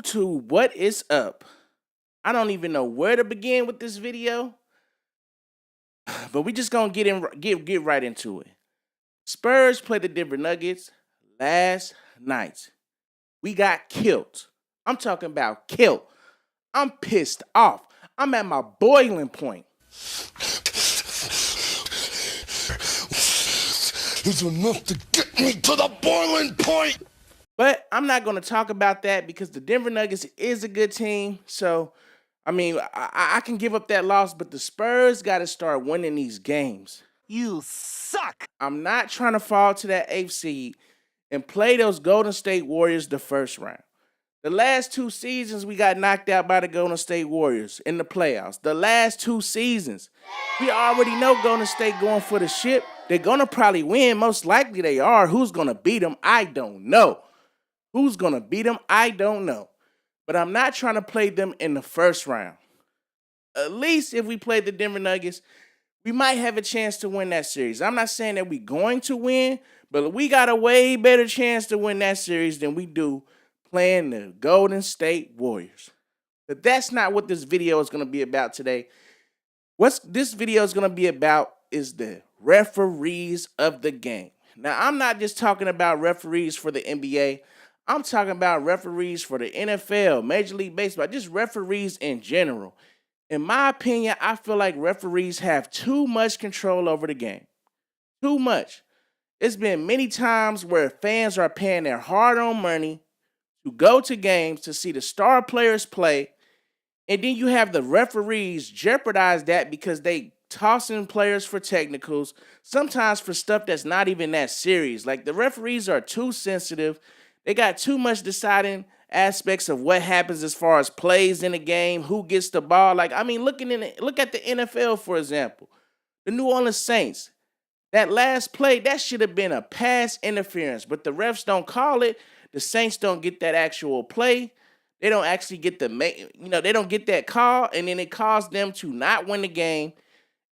YouTube, what is up? I don't even know where to begin with this video, but we just gonna get right into it. Spurs played the Denver Nuggets last night. We got killed. I'm talking about killed. I'm pissed off. I'm at my boiling point. It's enough to get me to the boiling point. But I'm not going to talk about that because the Denver Nuggets is a good team. So, I can give up that loss, but the Spurs got to start winning these games. You suck. I'm not trying to fall to that 8th seed and play those Golden State Warriors the first round. The last 2 seasons, we got knocked out by the Golden State Warriors in the playoffs. The last 2 seasons, we already know Golden State going for the ship. They're going to probably win. Most likely they are. Who's going to beat them? I don't know. Who's going to beat them? I don't know. But I'm not trying to play them in the first round. At least if we play the Denver Nuggets, we might have a chance to win that series. I'm not saying that we're going to win, but we got a way better chance to win that series than we do playing the Golden State Warriors. But that's not what this video is going to be about today. What this video is going to be about is the referees of the game. Now, I'm not just talking about referees for the NBA. I'm talking about referees for the NFL, Major League Baseball, just referees in general. In my opinion, I feel like referees have too much control over the game. Too much. It's been many times where fans are paying their hard-earned money to go to games to see the star players play, and then you have the referees jeopardize that because they tossing players for technicals, sometimes for stuff that's not even that serious. Like, the referees are too sensitive. They got too much deciding aspects of what happens as far as plays in the game, who gets the ball. Like, look at the NFL, for example. The New Orleans Saints, that last play, that should have been a pass interference, but the refs don't call it. The Saints don't get that actual play. They don't actually get they don't get that call, and then it caused them to not win the game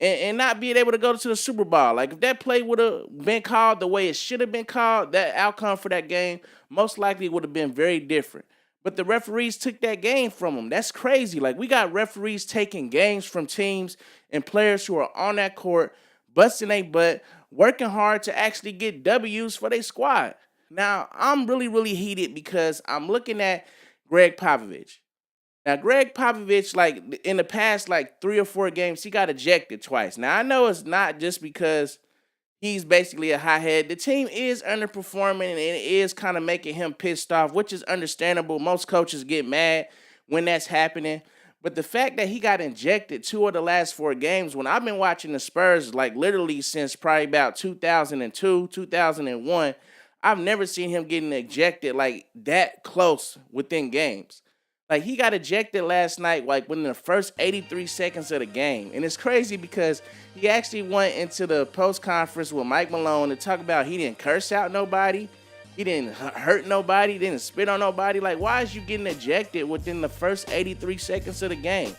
and not being able to go to the Super Bowl. Like, if that play would have been called the way it should have been called, that outcome for that game most likely would have been very different. But the referees took that game from them. That's crazy. Like, we got referees taking games from teams and players who are on that court, busting their butt, working hard to actually get W's for their squad. Now, I'm really, really heated because I'm looking at Greg Popovich. Now, Greg Popovich, like, in the past, 3 or 4 games, he got ejected twice. Now, I know it's not just because he's basically a hothead. The team is underperforming, and it is kind of making him pissed off, which is understandable. Most coaches get mad when that's happening. But the fact that he got ejected 2 of the last 4 games, when I've been watching the Spurs, like, literally since probably about 2002, 2001, I've never seen him getting ejected, like, that close within games. Like, he got ejected last night, like, within the first 83 seconds of the game. And it's crazy because he actually went into the post-conference with Mike Malone to talk about he didn't curse out nobody. He didn't hurt nobody. He didn't spit on nobody. Like, why is you getting ejected within the first 83 seconds of the game?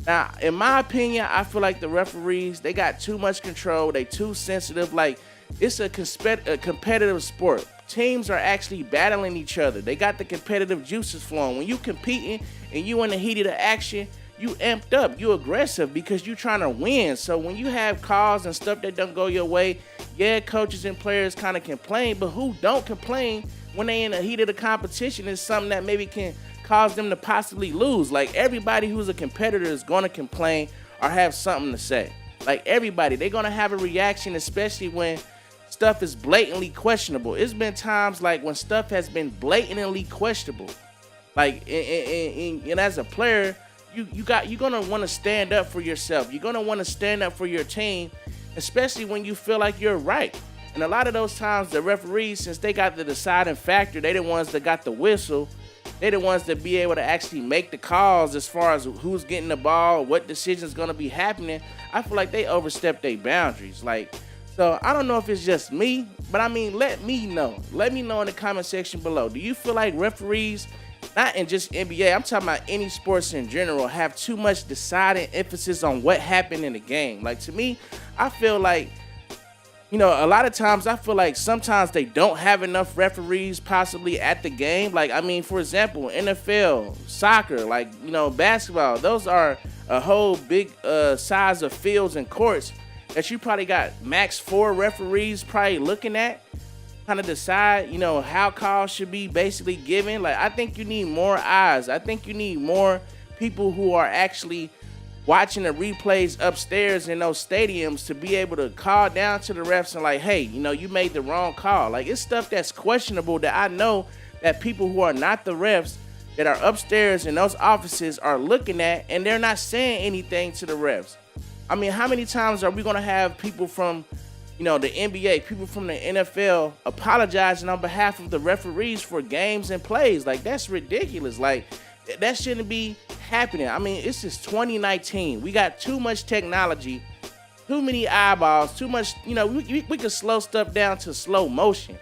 Now, in my opinion, I feel like the referees, they got too much control. They too sensitive. Like, it's a competitive sport. Teams are actually battling each other. They got the competitive juices flowing. When you competing and you in the heat of the action, you amped up, you aggressive because you trying to win. So when you have calls and stuff that don't go your way, yeah, coaches and players kind of complain, but who don't complain when they in the heat of the competition is something that maybe can cause them to possibly lose. Like, everybody who's a competitor is going to complain or have something to say. Like, everybody, they're going to have a reaction, especially when stuff is blatantly questionable. It's been times like when stuff has been blatantly questionable. Like, and as a player, you're gonna want to stand up for yourself. You're gonna want to stand up for your team, especially when you feel like you're right. And a lot of those times, the referees, since they got the deciding factor, they the ones that got the whistle. They the ones that be able to actually make the calls as far as who's getting the ball, what decision's gonna be happening. I feel like they overstep their boundaries. Like, so I don't know if it's just me, but let me know. Let me know in the comment section below. Do you feel like referees, not in just NBA, I'm talking about any sports in general, have too much deciding emphasis on what happened in the game? Like, to me, I feel like you know, a lot of times I feel like sometimes they don't have enough referees possibly at the game. Like, I mean, for example, NFL, soccer, like, you know, basketball, those are a whole big size of fields and courts that you probably got max 4 referees probably looking at, kind of decide, you know, how calls should be basically given. Like, I think you need more eyes. I think you need more people who are actually watching the replays upstairs in those stadiums to be able to call down to the refs and like, hey, you know, you made the wrong call. Like, it's stuff that's questionable that I know that people who are not the refs that are upstairs in those offices are looking at, and they're not saying anything to the refs. I mean, how many times are we going to have people from, you know, the NBA, people from the NFL apologizing on behalf of the referees for games and plays? Like, that's ridiculous. Like, that shouldn't be happening. I mean, it's just 2019. We got too much technology, too many eyeballs, too much, you know, we could slow stuff down to slow motion.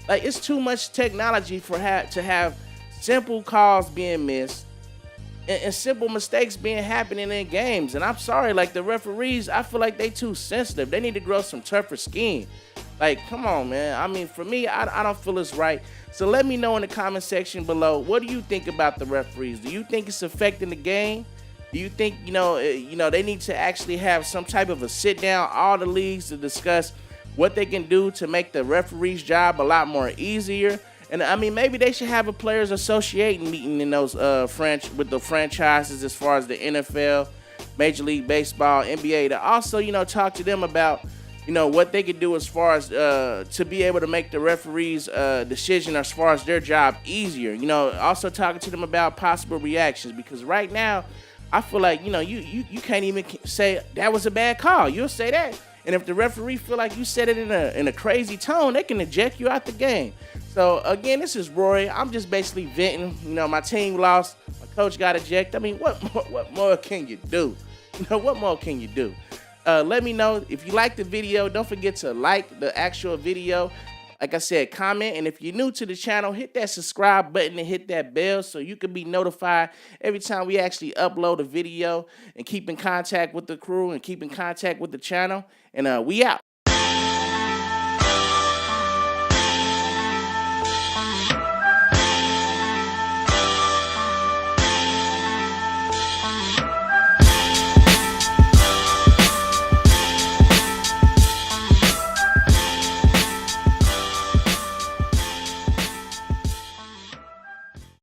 Like, it's too much technology for to have simple calls being missed and simple mistakes being happening in games. And I'm sorry, like, the referees, I feel like they too sensitive. They need to grow some tougher skin. Like, come on, man. I mean, for me, I don't feel it's right. So let me know in the comment section below, what do you think about the referees? Do you think it's affecting the game? Do you think, you know, they need to actually have some type of a sit down, all the leagues, to discuss what they can do to make the referee's job a lot more easier? And I mean, maybe they should have a players association meeting in those with the franchises, as far as the NFL, Major League Baseball, NBA, to also, you know, talk to them about, you know, what they could do as far as to be able to make the referees' decision as far as their job easier. You know, also talking to them about possible reactions, because right now I feel like, you know, you can't even say that was a bad call. You'll say that, and if the referee feel like you said it in a crazy tone, they can eject you out the game. So again, this is Rory. I'm just basically venting. You know, my team lost. My coach got ejected. I mean, what more can you do? You know, what more can you do? Let me know if you like the video. Don't forget to like the actual video. Like I said, comment. And if you're new to the channel, hit that subscribe button and hit that bell so you can be notified every time we actually upload a video, and keep in contact with the crew and keep in contact with the channel. And we out.